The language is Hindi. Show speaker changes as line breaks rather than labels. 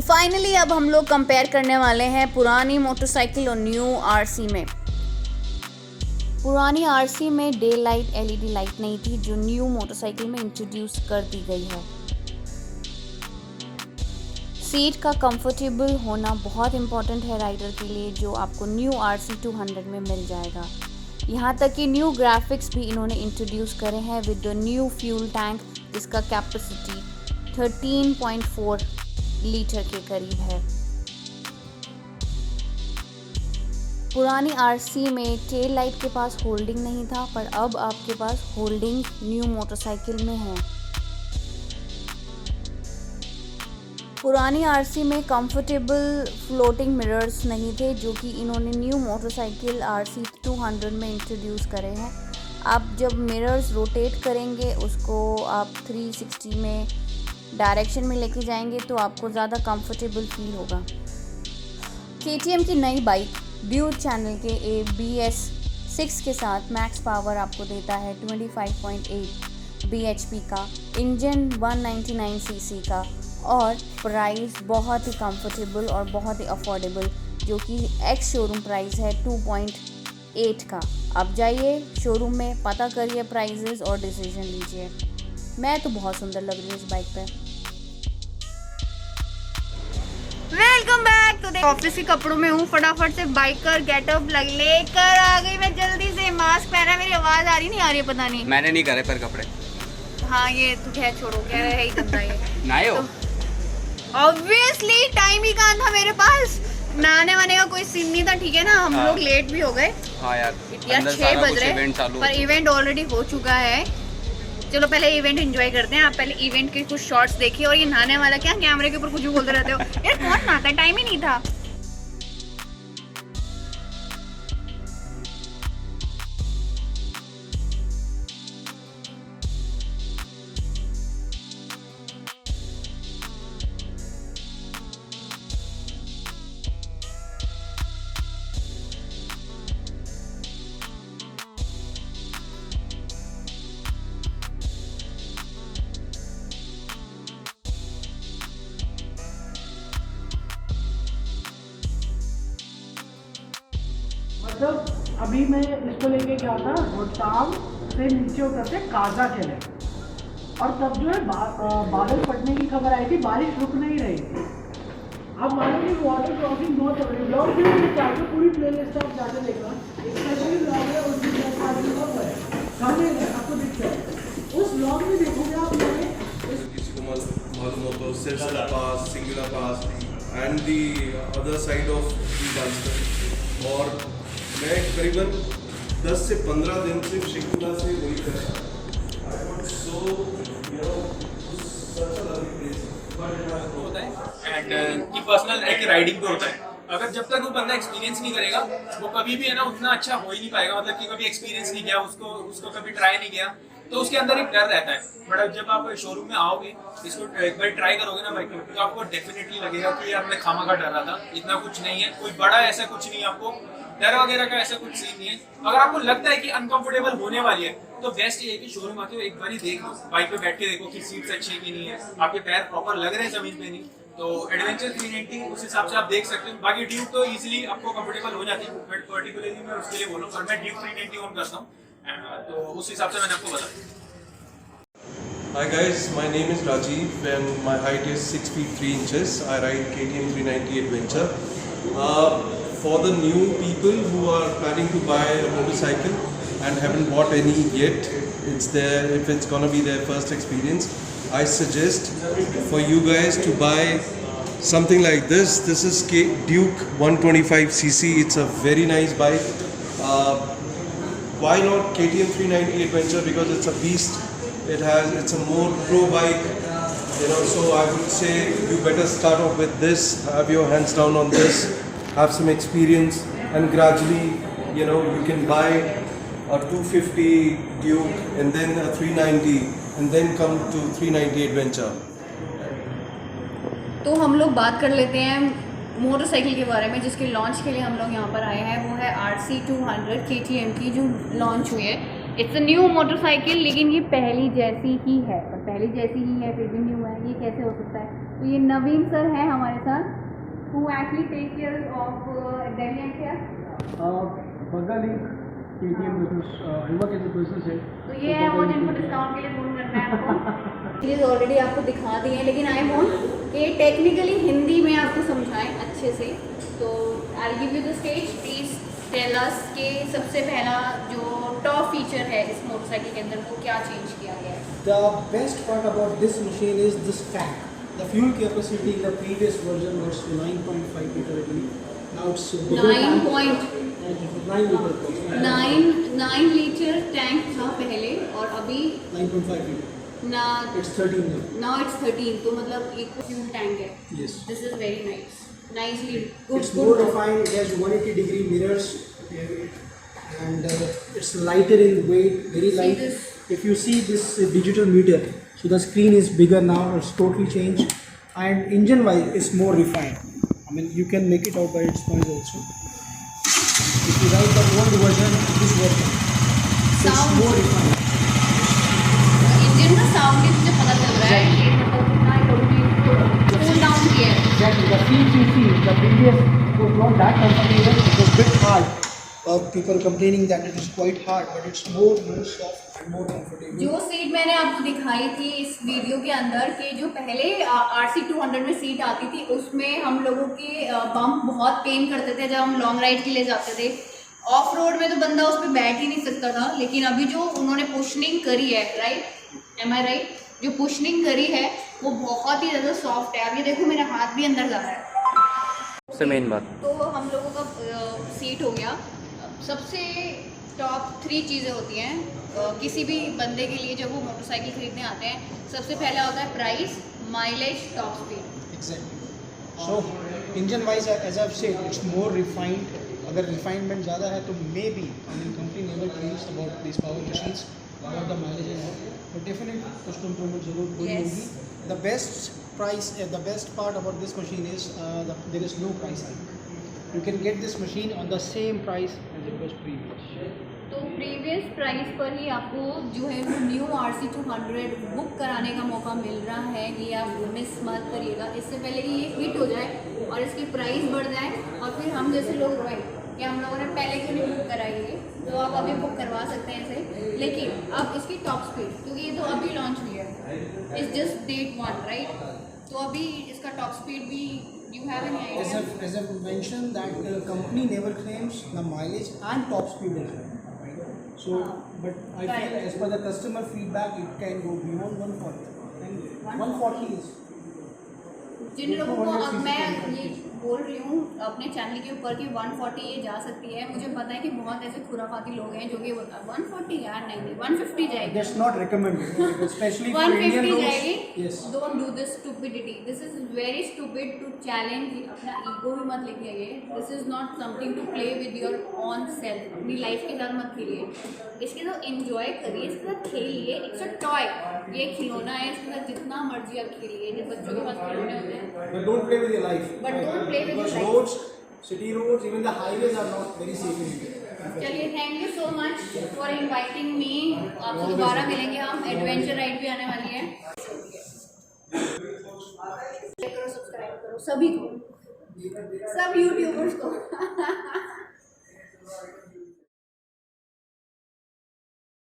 तो फाइनली अब हम लोग कंपेयर करने वाले हैं पुरानी मोटरसाइकिल और न्यू आरसी में। पुरानी आरसी में डे लाइट एलईडी लाइट नहीं थी, जो न्यू मोटरसाइकिल में इंट्रोड्यूस कर दी गई है। सीट का कंफर्टेबल होना बहुत इंपॉर्टेंट है राइडर के लिए, जो आपको न्यू आरसी 200 में मिल जाएगा। यहाँ तक कि न्यू ग्राफिक्स भी इन्होंने इंट्रोड्यूस करे हैं with the new fuel tank, जिसका कैपेसिटी 13.4 लीटर के करीब है। पुरानी आरसी में टेल लाइट के पास होल्डिंग नहीं था, पर अब आपके पास होल्डिंग न्यू मोटरसाइकिल में है। पुरानी आरसी में कंफर्टेबल फ्लोटिंग मिरर्स नहीं थे, जो कि इन्होंने न्यू मोटरसाइकिल आरसी 200 में इंट्रोड्यूस करे हैं। आप जब मिरर्स रोटेट करेंगे, उसको आप 360 में डायरेक्शन में लेके जाएंगे तो आपको ज़्यादा कंफर्टेबल फील होगा। KTM की नई बाइक ड्यूक चैनल के ABS 6 के साथ मैक्स पावर आपको देता है 25.8 bhp का, इंजन 199 cc का, और प्राइस बहुत ही कंफर्टेबल और बहुत ही अफोर्डेबल, जो कि एक्स शोरूम प्राइस है 2.8 का। आप जाइए शोरूम में, पता करिए प्राइजेस और डिसीजन लीजिए। मैं तो बहुत सुंदर लग रही हूँ इस बाइक पे।
Welcome back. तो ऑफिस के कपड़ों में हूँ, फटाफट से बाइकर गेटअप लेकर आ गई मैं। जल्दी से मास्क पहना। मेरी आवाज आ रही नहीं आ रही है, पता नहीं।
मैंने नहीं करे पर कपड़े।
हाँ ये तो क्या छोड़ो, क्या है ही गंदा ये।
नहाए हो?
ऑब्वियसली टाइम ही कहाँ था मेरे पास, नहाने वाने का कोई सीन नहीं था। ठीक है ना, हम लोग लेट भी हो गए।
हाँ यार,
6 बज रहे, पर इवेंट ऑलरेडी हो चुका है। चलो पहले इवेंट एंजॉय करते हैं। आप पहले इवेंट के कुछ शॉट्स देखिए। और ये नहाने वाला क्या, कैमरे के ऊपर कुछ भी बोलते रहते हो यार, कौन नहाता है, टाइम ही नहीं था।
मतलब अभी मैं इसको लेके गया था रोहतांग से नीचे उतरते काजा के लिए, और तब जो है बादल फटने की खबर आई थी, बारिश रुक नहीं रही थी। अब मानो कि वाटर क्रॉसिंग बहुत चल रही है। ब्लॉग भी मुझे चाहिए, पूरी प्ले लिस्ट आप जाके देखना, स्पेशली ब्लॉग है उस दिन सामने आपको दिखता है। उस ब्लॉग में देखोगे आप, मैंने
किसी को मालूम हो तो सिलसिला पास, singular pass and the other side of the dancer. और मैं करीबन 10 से 15 दिन से शिकुला से वही कर रहा हूँ। So you know such a lovely place
होता है एंड की पर्सनल एक राइडिंग पे होता है। अगर जब तक वो बंदा एक्सपीरियंस नहीं करेगा, वो कभी भी है ना उतना अच्छा हो ही नहीं पाएगा। मतलब कि कभी एक्सपीरियंस नहीं किया, उसको कभी ट्राई नहीं किया, तो उसके अंदर एक डर रहता है। बट जब आप शोरूम में आओगे, इसको एक बार ट्राई करोगे ना बाइक में, तो आपको डेफिनेटली लगेगा कि यार मैं खामखा डर रहा था, इतना कुछ नहीं है, कोई बड़ा ऐसा कुछ नहीं है, आपको डर वगैरह का ऐसा कुछ सीन नहीं है। अगर आपको लगता है कि अनकंफर्टेबल होने वाली है, तो बेस्ट ये है कि शोरूम आके एक बार ही देख लो, बाइक पे बैठ के देखो कि सीट्स अच्छी है कि नहीं है, आपके पैर प्रॉपर लग रहे हैं जमीन पे नहीं। तो एडवेंचर 390 उस हिसाब से आप देख सकते हो। बाकी ड्यूक तो इजीली आपको कंफर्टेबल हो जाती है, बट पर्टिकुलरली मैं उसके लिए बोलूँ, और मैं ड्यूक 390 ऑन करता हूँ, तो उस हिसाब से मैंने आपको बताया।
Hi guys, my name is Rajiv and my height is 6 feet 3 inches. I ride KTM 390 Adventure. For the new people who are planning to buy a motorcycle and haven't bought any yet, if it's gonna be their first experience, I suggest for you guys to buy something like this. This is Duke 125cc. It's a very nice bike. Why not KTM 390 Adventure? Because it's a beast. It's a more pro bike, you know, so I would say you better start off with this, have your hands down on this, have some experience, and gradually, you know, you can buy a 250 Duke and then a 390 and then come to 390 Adventure.
तो हम लोग बात कर लेते हैं मोटरसाइकिल के बारे में, जिसके लॉन्च के लिए हम लोग यहाँ पर आए हैं। वो है RC 200 KTM की, जो लॉन्च हुई है।
इट्स अ न्यू मोटरसाइकिल, लेकिन ये पहली जैसी ही है, पर पहली जैसी ही है फिर भी न्यू है, ये कैसे हो सकता है? तो ये नवीन सर है हमारे साथ, who actually take care of Delhi NCR.
बगल एक KTM business, I work as a business head.
तो ये है वो जिनको डिस्काउंट के लिए फोन करना है आपको। चीज़ ऑलरेडी आपको दिखा दी है, लेकिन आई वांट कि टेक्निकली हिंदी में आपको समझाएं अच्छे से। तो I give you the stage, please tell us कि सबसे पहला जो टॉप फीचर है इस मोटरसाइकिल के अंदर वो क्या चेंज किया गया है?
The best part about this machine is this tank. The fuel capacity in the previous version was 9.5 liter, I believe. Now it's bigger 9 liter.
9 litre tank था पहले और अभी
9.5 liter.
ना
It's 13 now.
नाउ इट्स 13, तो मतलब एक फ्यूल टैंक है।
Yes.
This is very nice, nicely good
It's more refined. It has 180-degree mirrors, and it's lighter in weight, very light.
this.
If you see this digital meter, so the screen is bigger now. It's totally changed, and engine-wise, it's more refined. I mean, you can make it out by its noise also. If you write the old version, this version, it's
Sound.
more refined.
Engine का साउंड ही मुझे पता चल रहा है कि मतलब कितना कूल डाउन किया है।
Exactly. The seats you see, the previous was not that comfortable. It was a bit hard. People complaining that it is quite hard, but it's more soft and more comfortable.
जो सीट मैंने आपको दिखाई थी इस वीडियो के अंदर के जो पहले RC 200 में सीट आती थी, उसमें हम लोगों के बम्प बहुत पेन करते थे जब हम लॉन्ग राइड के लिए जाते थे। ऑफ रोड में तो बंदा उस पर बैठ ही नहीं सकता था, लेकिन अभी जो उन्होंने पुशनिंग करी है, राइट, एम आई राइट, जो पुशनिंग करी है वो बहुत ही ज़्यादा सॉफ्ट है। अब ये देखो मेरा हाथ भी अंदर जा रहा है।
सबसे मेन बात,
तो हम लोगों का सीट हो गया। सबसे टॉप 3 चीज़ें होती हैं किसी भी बंदे के लिए जब वो मोटरसाइकिल खरीदने आते हैं। सबसे पहला होता है price, mileage, top speed.
Exactly. So engine wise, as I've said, it's more refined. अगर refinement ज़्यादा है तो maybe I mean company never claims about these power machines, about the mileage and all, but definitely कुछ improvement ज़रूर हुई
Yes.
होगी. The best price, the best part about this machine is there is no price hike. You can get this machine on the same price as it was previous.
तो प्रीवियस प्राइस पर ही आपको जो है वो न्यू RC 200 बुक कराने का मौका मिल रहा है। ये आप मिस मत करिएगा, इससे पहले कि ये हिट हो जाए और इसकी प्राइस बढ़ जाए और फिर हम जैसे लोग रोए कि हम लोगों ने पहले क्यों नहीं बुक कराई है। तो आप अभी बुक करवा सकते हैं इसे, लेकिन अब इसकी टॉप स्पीड, क्योंकि ये तो अभी लॉन्च हुई है, इट्स जस्ट डेट 1, राइट, तो अभी इसका टॉप स्पीड भी you have any idea?
As I've mentioned that the company never claims the mileage and top speed as well. So, but I feel as per the customer feedback, it can go beyond 140. And 140 is.
जिन लोगों को अब मैं ये बोल रही हूँ अपने चैनल के ऊपर कि 140 ये जा सकती है, मुझे पता है कि बहुत ऐसे खुराफाती लोग हैं जो कि 140 यार नहीं 150 जाएगी,
That's not recommended, especially for
150
Indian roads.
जाएगी।
Yes.
Don't do this stupidity, this is very stupid to challenge. अपना ईगो भी मत लेके आइए, this is not something to play with your own self. अपनी लाइफ के साथ मत खेलिए, इसके साथ एंजॉय करिए, इसके साथ खेलिए। इट्स अ टॉय, ये खिलौना है, इसके साथ जितना मर्जी आप खेलिए। जब बच्चों के पास खिलौने होते हैं,
But don't play with your life.
But don't play with your
Because
life.
roads, city roads, even the highways are not very safe in India.
चलिए thank you so much for inviting me. आपसे दोबारा मिलेंगे हम, एडवेंचर राइड भी आने वाली है। करो, सब्सक्राइब करो सभी को, सब यूट्यूबर्स को।